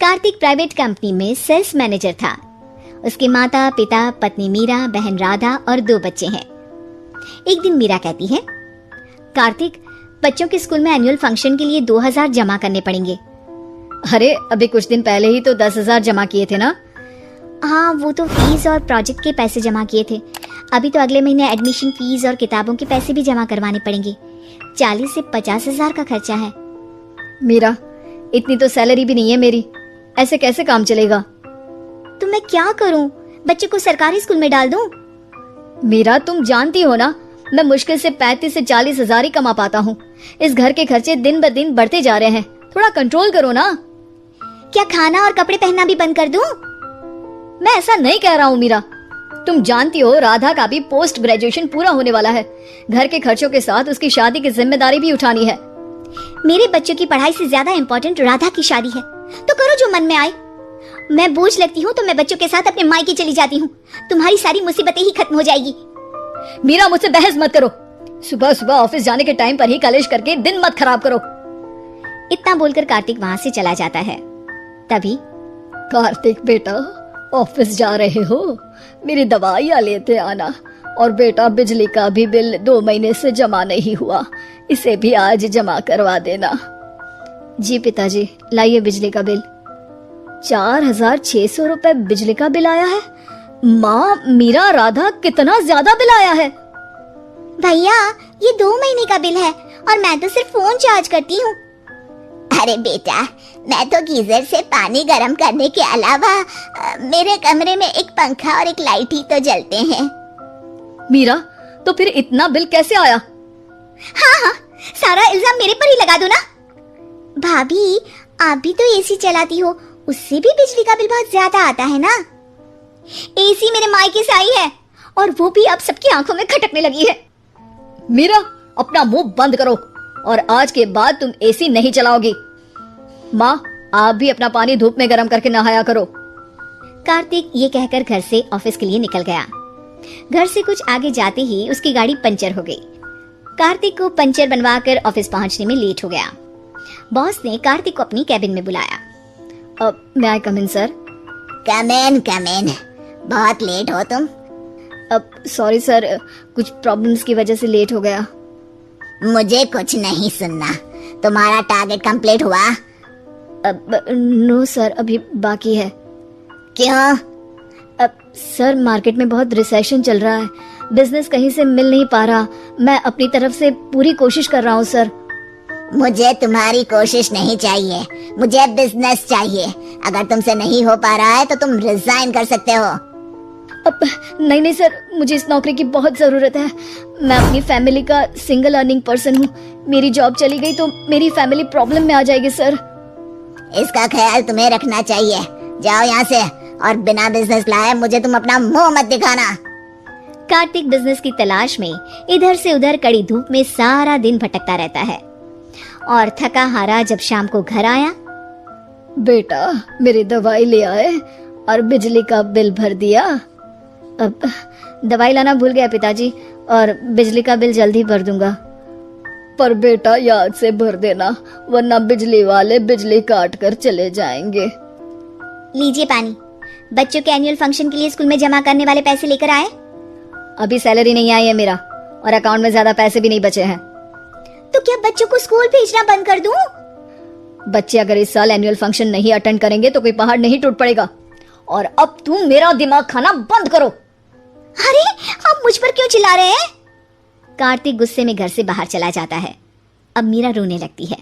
Kartik private company में sales manager था। उसके माता पिता, पत्नी मीरा, बहन राधा और 2 बच्चे हैं। एक दिन मीरा कहती है, कार्तिक, बच्चों के स्कूल में एनुअल फंक्शन के लिए 2000 जमा करने पड़ेंगे। अरे अभी कुछ दिन पहले ही तो 10,000 जमा किए थे ना। हाँ, वो तो फीस और प्रोजेक्ट के पैसे जमा किए थे। अभी तो अगले महीने एडमिशन फीस और किताबों के पैसे भी जमा करवाने पड़ेंगे। 40 से 50,000 का खर्चा है। मीरा, इतनी तो सैलरी भी नहीं है मेरी, ऐसे कैसे काम चलेगा? तो मैं क्या करूं? बच्चे को सरकारी स्कूल में डाल दूं? मीरा, तुम जानती हो ना, मैं मुश्किल से 35 से 40,000 ही कमा पाता हूँ। इस घर के खर्चे दिन ब दिन बढ़ते जा रहे हैं, थोड़ा कंट्रोल करो ना। क्या खाना और कपड़े पहनना भी बंद कर दूं? मैं ऐसा नहीं कह रहा हूँ मीरा। तुम जानती हो राधा का भी पोस्ट ग्रेजुएशन पूरा होने वाला है। घर के खर्चों के साथ उसकी शादी की जिम्मेदारी भी उठानी है। मेरे बच्चों की पढ़ाई से ज्यादा इम्पोर्टेंट राधा की शादी है, तो करो जो मन में आए। मैं बोझ लगती हूँ तो मैं बच्चों के साथ अपने मायके चली जाती हूँ। तुम्हारी सारी मुसीबतें ही खत्म हो जाएगी। मीरा, मुझसे बहस मत करो। सुबह सुबह ऑफिस जाने के टाइम पर ही कलेश करके दिन मत खराब करो। इतना बोलकर कार्तिक वहां से चला जाता है। तभी, कार्तिक बेटा, ऑफिस जा रहे हो? मेरी दवाइयाँ लेते आना। और बेटा, बिजली का भी बिल 2 महीने से जमा नहीं हुआ, इसे भी आज जमा करवा देना। जी पिताजी, लाइए बिजली का बिल। 4,600 रुपए बिजली का बिल आया है। माँ, मीरा, राधा, कितना ज्यादा बिल आया है। भैया, ये 2 महीने का बिल है और मैं तो सिर्फ फोन चार्ज करती हूँ। अरे बेटा, मैं तो गीजर से पानी गर्म करने के अलावा मेरे कमरे में एक पंखा और एक लाइट ही तो जलते हैं। मीरा, तो फिर इतना बिल कैसे आया? हाँ, सारा इल्जाम मेरे पर ही लगा दो ना। भाभी, आप भी तो एसी चलाती हो, उससे भी बिजली का बिल बहुत ज्यादा आता है ना। एसी मेरे मायके से आई है और वो भी अब सबकी आंखों में खटकने लगी है। मीरा, अपना मुंह बंद करो और आज के बाद तुम एसी नहीं चलाओगी। माँ, आप भी अपना पानी धूप में गर्म करके नहाया करो। कार्तिक ये कहकर घर से ऑफिस के लिए निकल गया। घर से कुछ आगे जाते ही उसकी गाड़ी पंचर हो गई। कार्तिक को पंचर बनवाकर ऑफिस पहुंचने में लेट हो गया। बॉस ने कार्तिक को अपनी कैबिन में बुलाया। may I come in, sir? Come in, बहुत लेट हो तुम। सॉरी सर, कुछ प्रॉब्लम्स की वजह से लेट हो गया। मुझे कुछ नहीं सुनना। तुम्हारा टारगेट कंप्लीट हुआ? नो सर, अभी बाकी है। क्यों? सर, मार्केट में बहुत रिसेशन चल रहा है, बिजनेस कहीं से मिल नहीं पा रहा। मैं अपनी तरफ से पूरी कोशिश कर रहा हूँ सर। मुझे तुम्हारी कोशिश नहीं चाहिए, मुझे बिजनेस चाहिए। अगर तुमसे नहीं हो पा रहा है तो तुम रिजाइन कर सकते हो। नहीं सर, मुझे इस नौकरी की बहुत जरूरत है। मैं अपनी फैमिली का सिंगल अर्निंग पर्सन हूँ। मेरी जॉब चली गई तो मेरी फैमिली प्रॉब्लम में आ जाएगी सर। इसका ख्याल तुम्हें रखना चाहिए। जाओ यहाँ से, और बिना बिजनेस लाए मुझे तुम अपना मुंह मत दिखाना। कार्तिक बिजनेस की तलाश में इधर से उधर कड़ी धूप में सारा दिन भटकता रहता है और थका हारा जब शाम को घर आया। बेटा, मेरी दवाई ले आए और बिजली का बिल भर दिया? अब दवाई लाना भूल गया पिताजी, और बिजली का बिल जल्दी भर दूंगा। पर बेटा, याद से भर देना, वरना बिजली वाले बिजली काट कर चले जाएंगे। लीजिए पानी। बच्चों के एनुअल फंक्शन के लिए स्कूल में जमा करने वाले पैसे लेकर आए? अभी सैलरी नहीं आई है मेरा, और अकाउंट में ज्यादा पैसे भी नहीं बचे हैं। तो क्या बच्चों को स्कूल भेजना बंद कर दूं? बच्चे अगर इस साल एनुअल फंक्शन नहीं अटेंड करेंगे तो कोई पहाड़ नहीं टूट पड़ेगा। और अब तुम मेरा दिमाग खाना बंद करो। अरे, आप मुझ पर क्यों चिल्ला रहे हैं? कार्तिक गुस्से में घर से बाहर चला जाता है। अब मीरा रोने लगती है।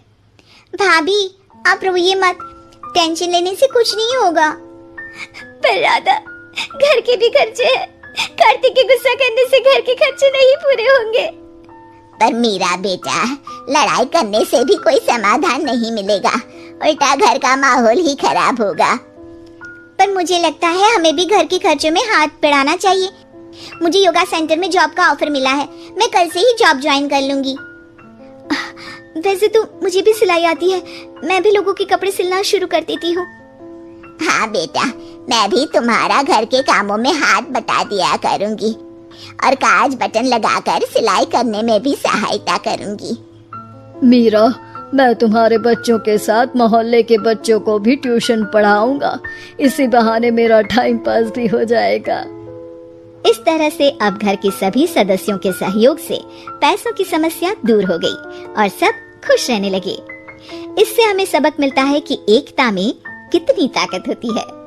भाभी, आप रोइए मत, टेंशन लेने से कुछ नहीं होगा। पर राधा, घर के भी खर्चे हैं। कार्तिक के गुस्सा करने से घर के खर्चे नहीं पूरे होंगे। पर मीरा बेटा, लड़ाई करने से भी कोई समाधान नहीं मिलेगा, उल्टा घर का माहौल ही खराब होगा। पर मुझे लगता है हमें भी घर के खर्चों में हाथ बढ़ाना चाहिए। मुझे योगा सेंटर में जॉब का ऑफर मिला है, मैं कल से ही जॉब ज्वाइन कर लूंगी। वैसे तो मुझे भी सिलाई आती है, मैं भी लोगों के कपड़े सिलना शुरू कर देती हूँ। हाँ बेटा, मैं भी तुम्हारा घर के कामों में हाथ बटा दिया करूंगी और काज बटन लगाकर सिलाई करने में भी सहायता करूंगी। मीरा, मैं तुम्हारे बच्चों के साथ मोहल्ले के बच्चों को भी ट्यूशन पढ़ाऊंगा। इसी बहाने मेरा टाइम पास भी हो जाएगा। इस तरह से अब घर के सभी सदस्यों के सहयोग से पैसों की समस्या दूर हो गई और सब खुश रहने लगे। इससे हमें सबक मिलता है कि एकता में कितनी ताकत होती है।